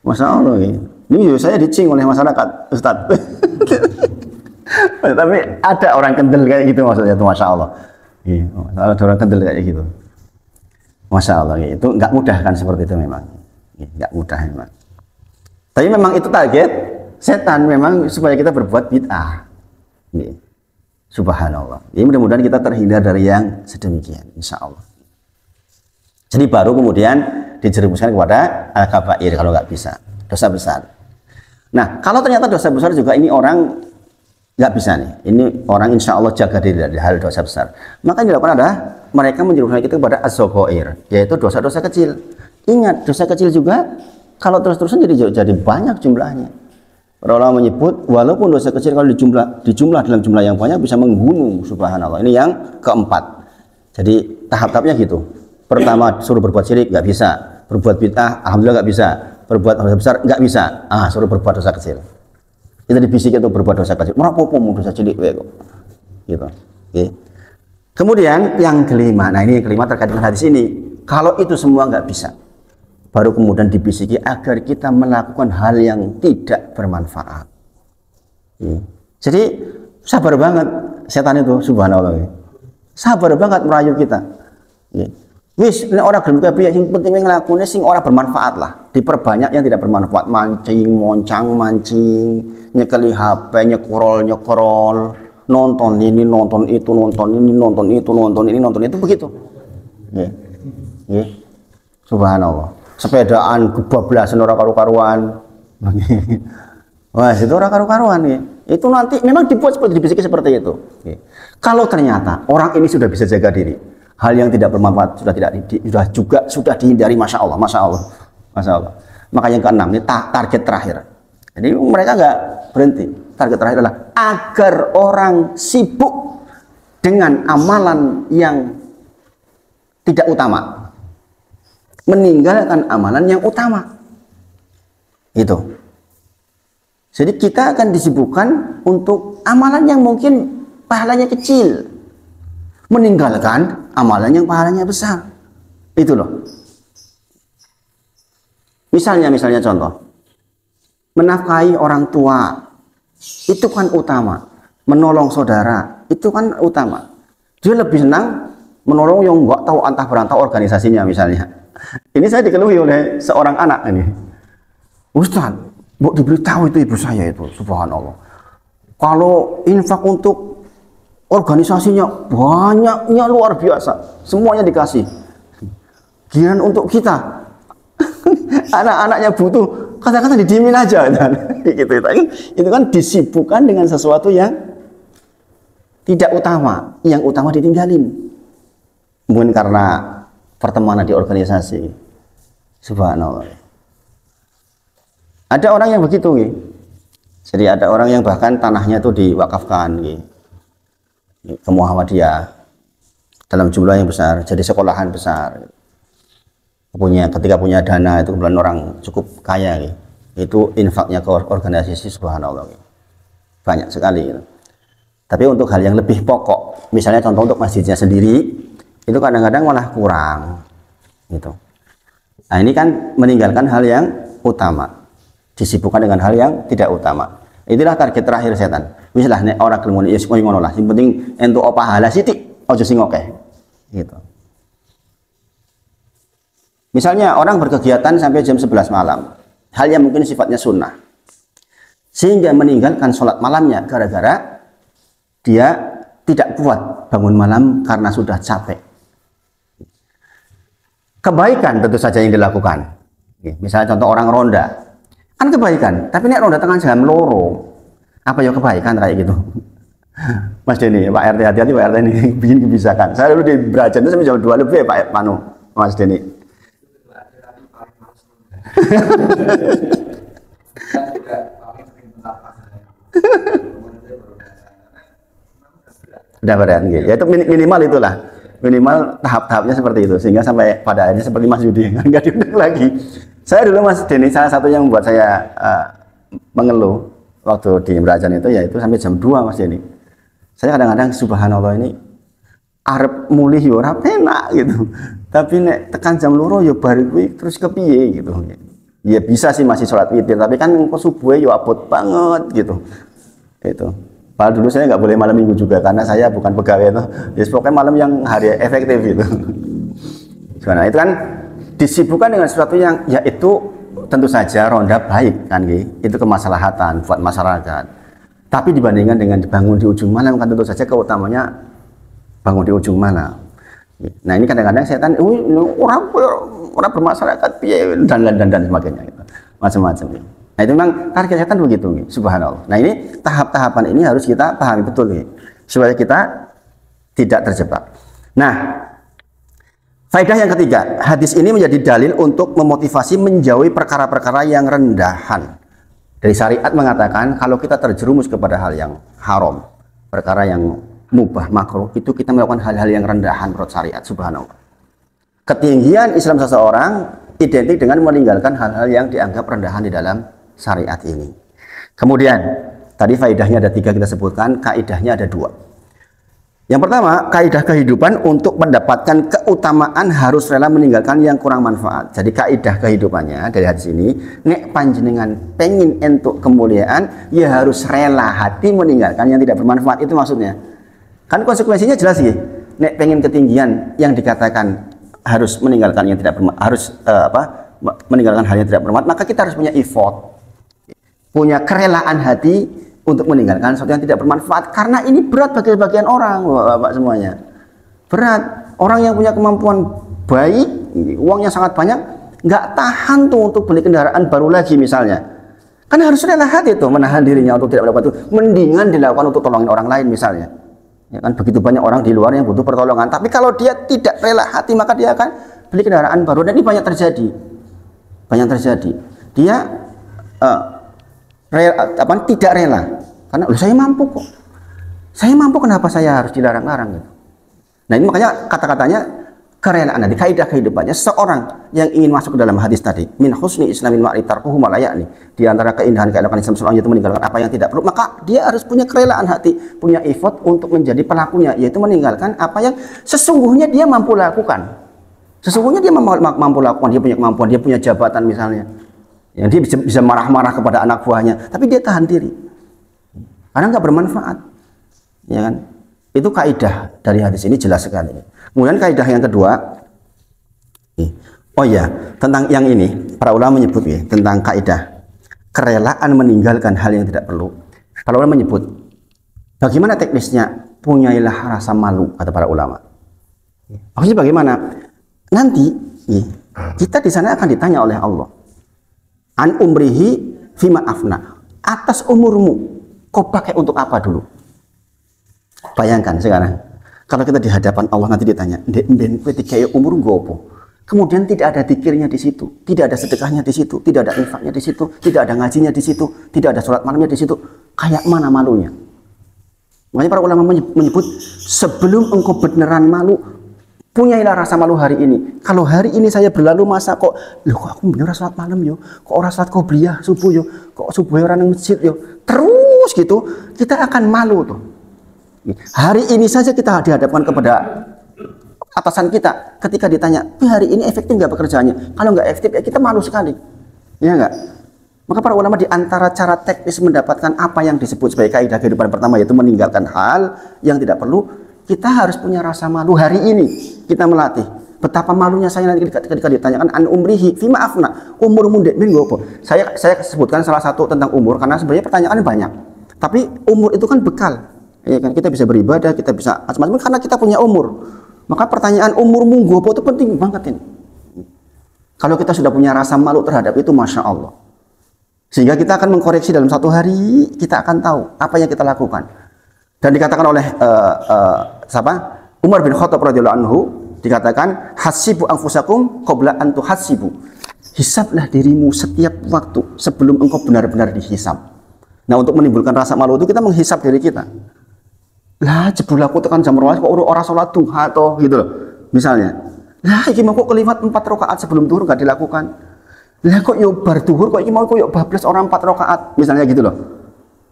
masya Allah. Ini saya dicing oleh masyarakat, Ustadz. Tapi ada orang kendel kayak gitu maksudnya itu, masya Allah. Ada orang kendel kayak gitu, masya Allah. Itu nggak mudah kan seperti itu memang, nggak mudah memang. Tapi memang itu target setan memang supaya kita berbuat bid'ah. Subhanallah. Jadi mudah-mudahan kita terhindar dari yang sedemikian, insya Allah. Jadi baru kemudian dijerumuskan kepada al-kabair kalau nggak bisa, dosa besar. Nah, kalau ternyata dosa besar juga ini orang nggak bisa nih, ini orang insya Allah jaga diri dari hal dosa besar. Maka yang dilakukan adalah mereka menjerumuskan kita kepada az-zaghair, yaitu dosa-dosa kecil. Ingat, dosa kecil juga kalau terus-terusan jadi banyak jumlahnya. Para ulama menyebut walaupun dosa kecil kalau dijumlah dalam jumlah yang banyak bisa menggunung, subhanallah. Ini yang keempat. Jadi tahap-tahapnya gitu. Pertama suruh berbuat syirik nggak bisa, berbuat bid'ah alhamdulillah nggak bisa, berbuat dosa besar nggak bisa, suruh berbuat dosa kecil. Kita dibisiki untuk berbuat dosa kecil. Merapopo dosa cilik kok. Gitu. Oke. Kemudian yang kelima, nah ini yang kelima terkait dengan hadis ini. Kalau itu semua nggak bisa, baru kemudian dibisiki agar kita melakukan hal yang tidak bermanfaat. Jadi sabar banget setan itu, subhanallah. Sabar banget merayu kita. Wis, ini orang gelem kabeh sing penting nglakune sing ora bermanfaat lah. Diperbanyak yang tidak bermanfaat, mancing, moncang, mancing, nyekeli HP, nyekrol, nonton ini, nonton itu, nonton ini, nonton itu, nonton ini, nonton itu, begitu. Nggih. Subhanallah. Sepedaan kebablasan ora karu-karuan. Wah, itu ora karu-karuan ya. Itu nanti memang dibuat seperti dibisiki seperti itu. Kalau ternyata orang ini sudah bisa jaga diri, hal yang tidak bermanfaat sudah dihindari, masya Allah. Maka yang keenam ini target terakhir. Jadi mereka nggak berhenti. Target terakhir adalah agar orang sibuk dengan amalan yang tidak utama, meninggalkan amalan yang utama. Itu. Jadi kita akan disibukkan untuk amalan yang mungkin pahalanya kecil, meninggalkan amalan yang pahalanya besar. Itu loh. Misalnya contoh, menafkahi orang tua itu kan utama, menolong saudara itu kan utama. Dia lebih senang menolong yang nggak tahu antah berantah organisasinya misalnya. Ini saya dikeluhi oleh seorang anak ini. Ustaz, mau diberitahu itu ibu saya itu, subhanallah. Kalau infak untuk organisasinya banyaknya luar biasa, semuanya dikasih. Giliran untuk kita, anak-anaknya butuh, kata-kata didiemin aja. Itu kan disibukkan dengan sesuatu yang tidak utama, yang utama ditinggalin. Mungkin karena pertemanan di organisasi. Subhanallah. Ada orang yang begitu, gitu. Jadi ada orang yang bahkan tanahnya itu diwakafkan gitu, ke Muhammadiyah dalam jumlah yang besar, jadi sekolahan besar. Ketika punya dana itu kebetulan orang cukup kaya gitu. Itu infaknya ke organisasi, subhanallah gitu. Banyak sekali gitu. Tapi untuk hal yang lebih pokok, misalnya contoh untuk masjidnya sendiri, itu kadang-kadang malah kurang gitu. Nah ini kan meninggalkan hal yang utama, disibukkan dengan hal yang tidak utama. Itulah target terakhir setan. Misalnya nek ora gelem ngono ya ngono lah. Sing penting entuk pahala sithik, aja sing akeh. Gitu. Misalnya orang berkegiatan sampai jam 11 malam. Hal yang mungkin sifatnya sunnah. Sehingga meninggalkan sholat malamnya gara-gara dia tidak kuat bangun malam karena sudah capek. Kebaikan tentu saja yang dilakukan. Misalnya contoh orang ronda. Kan kebaikan, tapi nek ronda tengah jam loro, apa ya kebaikan kayak gitu. Mas Denny, Pak RT, hati-hati Pak RT ini bikin kebijakan. Saya dulu di Brajan itu sampai jam 2 lebih Pak Panu, Mas Denny. Udah berat gitu. Ya itu minimal itulah. Minimal tahap-tahapnya seperti itu sehingga sampai pada akhirnya seperti Mas Yudi enggak diundang lagi. Saya dulu Mas Denny, salah satu yang membuat saya mengeluh waktu di Brajan itu yaitu sampai jam 2 Mas Denny. Saya kadang-kadang subhanallah ini arep mulih yo ora penak gitu. Tapi nek tekan jam loro yo bar kuwi terus kepiye gitu. Ya bisa sih masih sholat witir, tapi kan kok subuh yo abot banget gitu. Itu. Padahal dulu saya nggak boleh malam minggu juga karena saya bukan pegawai itu. Ya pokoknya malam yang hari efektif gitu. Nah itu kan disibukkan dengan sesuatu yang yaitu tentu saja ronda baik kan itu kemaslahatan buat masyarakat. Tapi dibandingkan dengan bangun di ujung malam kan tentu saja keutamanya bangun di ujung malam. Nah ini kadang-kadang setan orang bermasyarakat dan sebagainya gitu. Macam-macam. Nah itu memang target setan begitu subhanallah. Nah ini tahap-tahapan ini harus kita pahami betul supaya kita tidak terjebak. Nah faedah yang ketiga, hadis ini menjadi dalil untuk memotivasi menjauhi perkara-perkara yang rendahan. Dari syariat mengatakan kalau kita terjerumus kepada hal yang haram, perkara yang mubah, makruh, itu kita melakukan hal-hal yang rendahan menurut syariat, subhanallah. Ketinggian Islam seseorang identik dengan meninggalkan hal-hal yang dianggap rendahan di dalam syariat ini. Kemudian, tadi faedahnya ada 3 kita sebutkan, kaidahnya ada 2. Yang pertama, kaidah kehidupan untuk mendapatkan keutamaan harus rela meninggalkan yang kurang manfaat. Jadi kaidah kehidupannya dari hadis ini, nek panjenengan pengen entuk kemuliaan, ya harus rela hati meninggalkan yang tidak bermanfaat. Itu maksudnya. Kan konsekuensinya jelas ya. Nek pengen ketinggian yang dikatakan harus meninggalkan yang tidak bermanfaat, meninggalkan hal yang tidak bermanfaat, maka kita harus punya effort, punya kerelaan hati untuk meninggalkan sesuatu yang tidak bermanfaat, karena ini berat bagi sebagian orang, Bapak semuanya. Berat. Orang yang punya kemampuan baik, uangnya sangat banyak, nggak tahan tuh untuk beli kendaraan baru lagi misalnya. Kan harus rela hati tuh menahan dirinya untuk tidak melakukan itu. Mendingan dilakukan untuk tolongin orang lain misalnya. Ya kan, begitu banyak orang di luar yang butuh pertolongan. Tapi kalau dia tidak rela hati, maka dia akan beli kendaraan baru, dan ini banyak terjadi. Banyak terjadi. Dia tidak rela karena saya mampu kok, saya mampu, kenapa saya harus dilarang-larang gitu. Nah ini makanya kata-katanya kerelaan. Nanti kaidah kehidupannya seorang yang ingin masuk ke dalam hadis tadi, min husni islamin ma'ri tarkuhu ma la ya'ni, di antara keindahan keelokan Islam seorang itu meninggalkan apa yang tidak perlu, maka dia harus punya kerelaan hati, punya effort untuk menjadi pelakunya, yaitu meninggalkan apa yang sesungguhnya dia mampu lakukan. Sesungguhnya dia mampu lakukan, dia punya kemampuan, dia punya jabatan misalnya, yang dia bisa marah-marah kepada anak buahnya, tapi dia tahan diri karena nggak bermanfaat, ya kan? Itu kaidah dari hadis ini jelas sekali. Kemudian kaidah yang kedua, oh ya, tentang yang ini para ulama menyebut ya, tentang kaidah kerelaan meninggalkan hal yang tidak perlu. Para ulama menyebut bagaimana teknisnya, punyailah rasa malu, kata para ulama. Maksudnya bagaimana? Nanti kita di sana akan ditanya oleh Allah, an umrihi fima afna, atas umurmu kau pakai untuk apa dulu? Bayangkan sekarang kalau kita di hadapan Allah nanti ditanya, "Ndek ketika umur gopo?" Kemudian tidak ada zikirnya di situ, tidak ada sedekahnya di situ, tidak ada infaknya di situ, tidak ada ngajinya di situ, tidak ada sholat malamnya di situ. Kayak mana malunya? Makanya para ulama menyebut sebelum engkau beneran malu, punyailah rasa malu hari ini. Kalau hari ini saya berlalu masa kok, loh kok aku bener sholat malam yo, kok orang sholat qobliyah subuh yo, kok subuh orang yang masjid yo, terus gitu, kita akan malu tuh. Hari ini saja kita dihadapkan kepada atasan kita, ketika ditanya, hari ini efektif nggak pekerjaannya? Kalau nggak efektif, ya kita malu sekali, ya nggak? Maka para ulama di antara cara teknis mendapatkan apa yang disebut sebagai kaidah kehidupan pertama, yaitu meninggalkan hal yang tidak perlu, kita harus punya rasa malu. Hari ini kita melatih betapa malunya saya nanti ketika ditanyakan an umrihi fima afna, umurmu ndek min gopo. Saya sebutkan salah satu tentang umur karena sebenarnya pertanyaan banyak, tapi umur itu kan bekal, ya kan? Kita bisa beribadah, kita bisa macam-macam karena kita punya umur. Maka pertanyaan umurmu gopo itu penting banget ini. Kalau kita sudah punya rasa malu terhadap itu, masya Allah, sehingga kita akan mengkoreksi dalam satu hari, kita akan tahu apa yang kita lakukan. Dan dikatakan oleh Umar bin Khattab radhiyallahu anhu, dikatakan hasibu anfusakum qabla an tuhasibu. Hisablah dirimu setiap waktu sebelum engkau benar-benar dihisab. Nah, untuk menimbulkan rasa malu itu kita menghisab diri kita. Lah jebul aku tekan jam 12 kok ora salat duha toh gitu loh. Misalnya. Lah iki mau kok keliwat 4 rakaat sebelum zuhur enggak dilakukan. Lah kok yo bar zuhur kok iki mau kok yo bablas orang 4 rakaat misalnya gitu loh.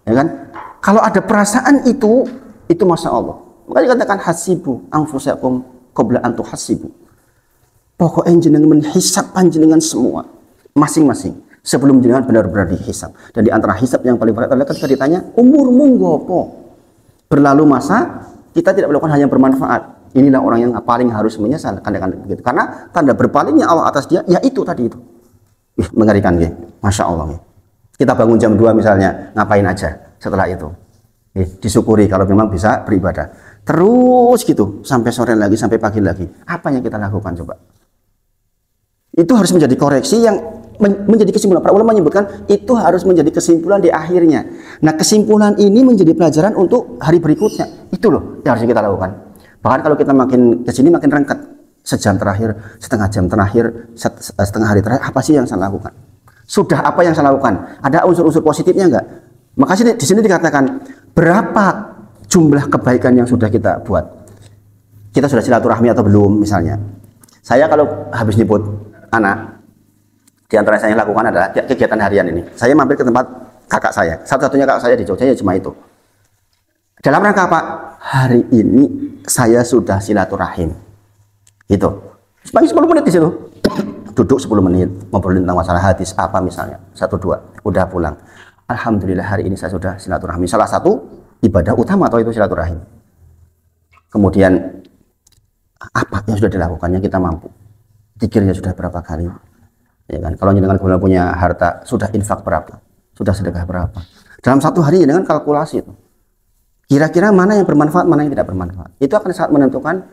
Ya kan? Kalau ada perasaan itu masya Allah. Maka dikatakan hasibu anfusakum qabla an tuhasibu. Pokoknya jenengan menghisab panjenengan semua masing-masing sebelum jenengan benar-benar dihisab. Dan di antara hisab yang paling berat adalah ketika ditanya umurmu ngopo. Berlalu masa kita tidak melakukan hal yang bermanfaat. Inilah orang yang paling harus menyesal begitu. Karena tanda berpalingnya Allah atas dia, ya itu tadi itu. Mengerikan gitu. Masya Allah. Kita bangun jam 2 misalnya, ngapain aja setelah itu? Disyukuri kalau memang bisa beribadah. Terus gitu sampai sore lagi, sampai pagi lagi. Apa yang kita lakukan coba? Itu harus menjadi koreksi yang menjadi kesimpulan. Para ulama menyebutkan itu harus menjadi kesimpulan di akhirnya. Nah, kesimpulan ini menjadi pelajaran untuk hari berikutnya. Itu loh yang harus kita lakukan. Bahkan kalau kita makin kesini makin rengkat, sejam terakhir, setengah jam terakhir, setengah hari terakhir, apa sih yang saya lakukan? Sudah apa yang saya lakukan? Ada unsur-unsur positifnya enggak? Maka di sini dikatakan berapa jumlah kebaikan yang sudah kita buat. Kita sudah silaturahmi atau belum misalnya. Saya kalau habis nyebut anak, di antara saya yang lakukan adalah kegiatan harian ini. Saya mampir ke tempat kakak saya. Satu-satunya kakak saya di Jogja ya cuma itu. Dalam rangka apa? Hari ini saya sudah silaturahim. Itu. Paling 10 menit di situ. Duduk 10 menit, ngobrolin tentang masalah hadis apa misalnya. 1 2, udah pulang. Alhamdulillah hari ini saya sudah silaturahmi. Salah satu ibadah utama atau itu silaturahim. Kemudian apa yang sudah dilakukan yang kita mampu? Zikirnya sudah berapa kali? Ya kan? Kalau jenengan punya harta, sudah infak berapa? Sudah sedekah berapa? Dalam satu hari dengan kalkulasi itu. Kira-kira mana yang bermanfaat, mana yang tidak bermanfaat. Itu akan sangat menentukan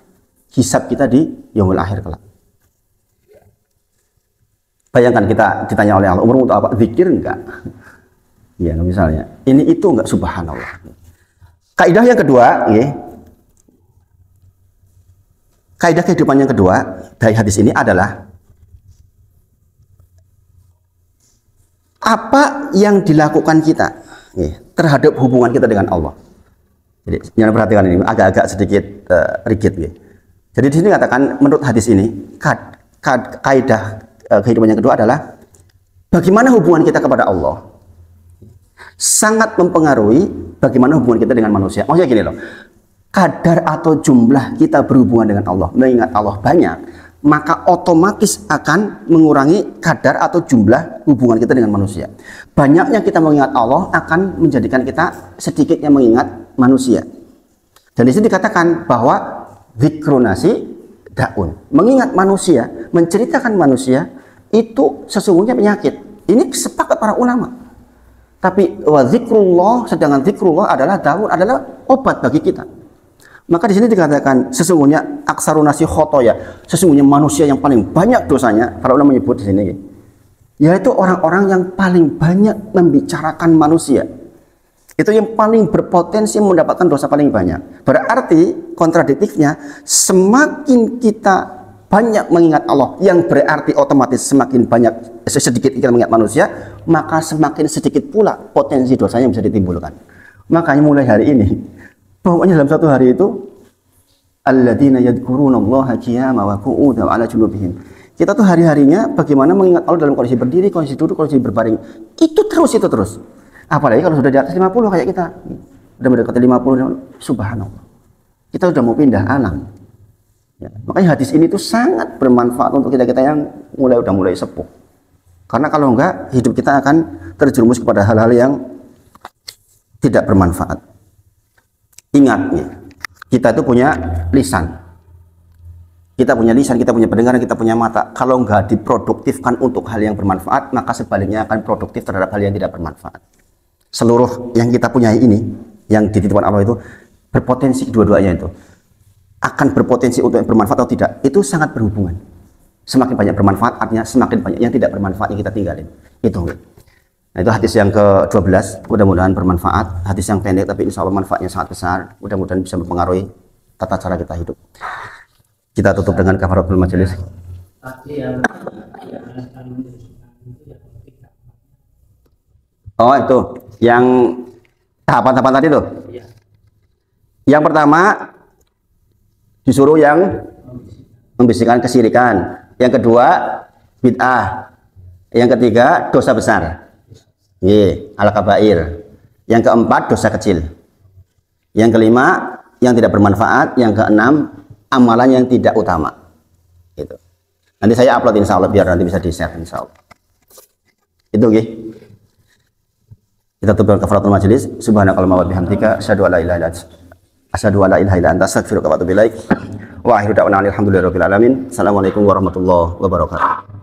hisab kita di yaumul akhir kelak. Bayangkan kita ditanya oleh Allah, umur untuk apa? Zikir enggak? Ya, misalnya. Ini itu enggak, subhanallah. Kaidah yang kedua, ya. Kaidah kehidupan yang kedua dari hadis ini adalah apa yang dilakukan kita ya, terhadap hubungan kita dengan Allah. Jadi jangan perhatikan ini agak-agak sedikit rigid. Ya. Jadi di sini katakan menurut hadis ini kaidah kehidupan yang kedua adalah bagaimana hubungan kita kepada Allah sangat mempengaruhi bagaimana hubungan kita dengan manusia. Maksudnya gini loh, kadar atau jumlah kita berhubungan dengan Allah, mengingat Allah banyak, maka otomatis akan mengurangi kadar atau jumlah hubungan kita dengan manusia. Banyaknya kita mengingat Allah akan menjadikan kita sedikitnya mengingat manusia. Dan di sini dikatakan bahwa zikrunasi daun, mengingat manusia, menceritakan manusia itu sesungguhnya penyakit. Ini sepakat para ulama. Tapi wa zikrullah, sedangkan zikrullah adalah daun, adalah obat bagi kita. Maka di sini dikatakan sesungguhnya aksarunasi khotoya, sesungguhnya manusia yang paling banyak dosanya, para ulama menyebut di sini, yaitu orang-orang yang paling banyak membicarakan manusia. Itu yang paling berpotensi mendapatkan dosa paling banyak. Berarti kontradiktifnya, semakin kita banyak mengingat Allah, yang berarti otomatis semakin banyak sedikit kita mengingat manusia, maka semakin sedikit pula potensi dosanya bisa ditimbulkan. Makanya mulai hari ini, pokoknya dalam satu hari itu alladzina yadhkurunallaha qiyaman wa qu'udan wa 'ala junubihim. Kita tuh hari-harinya bagaimana mengingat Allah dalam kondisi berdiri, kondisi duduk, kondisi berbaring. Itu terus. Apalagi kalau sudah di atas 50 kayak kita. Sudah mendekati 50, subhanallah. Kita sudah mau pindah alam. Ya, makanya hadis ini tuh sangat bermanfaat untuk kita-kita yang udah mulai sepuh. Karena kalau enggak, hidup kita akan terjerumus kepada hal-hal yang tidak bermanfaat. Ingat ya, kita itu punya lisan, kita punya pendengaran, kita punya mata. Kalau enggak diproduktifkan untuk hal yang bermanfaat, maka sebaliknya akan produktif terhadap hal yang tidak bermanfaat. Seluruh yang kita punya ini, yang dititipkan Allah itu berpotensi, dua-duanya itu akan berpotensi untuk yang bermanfaat atau tidak. Itu sangat berhubungan. Semakin banyak bermanfaat, artinya semakin banyak yang tidak bermanfaat yang kita tinggalin. Itu. Nah, itu hadis yang ke-12, mudah-mudahan bermanfaat. Hadis yang pendek tapi insya Allah manfaatnya sangat besar. Mudah-mudahan bisa mempengaruhi tata cara kita hidup. Kita tutup dengan kafaratul majelis. Oh itu, yang tahapan-tahapan tadi tuh. Yang pertama disuruh yang membisikkan kesyirikan. Yang kedua bid'ah. Yang ketiga dosa besar. Al-kabair. Yang keempat dosa kecil. Yang kelima yang tidak bermanfaat. Yang keenam amalan yang tidak utama. Gitu. Nanti saya upload insya Allah biar nanti bisa di-share insya Allah. Itu kita tutup kafaratul majelis. Subhanakallahumma wa bihamdika asyhadu an la ilaha illa anta astaghfiruka wa atubu ilaik. Wa akhiru da'wana alhamdulillahi rabbil alamin. Assalamualaikum warahmatullahi wabarakatuh.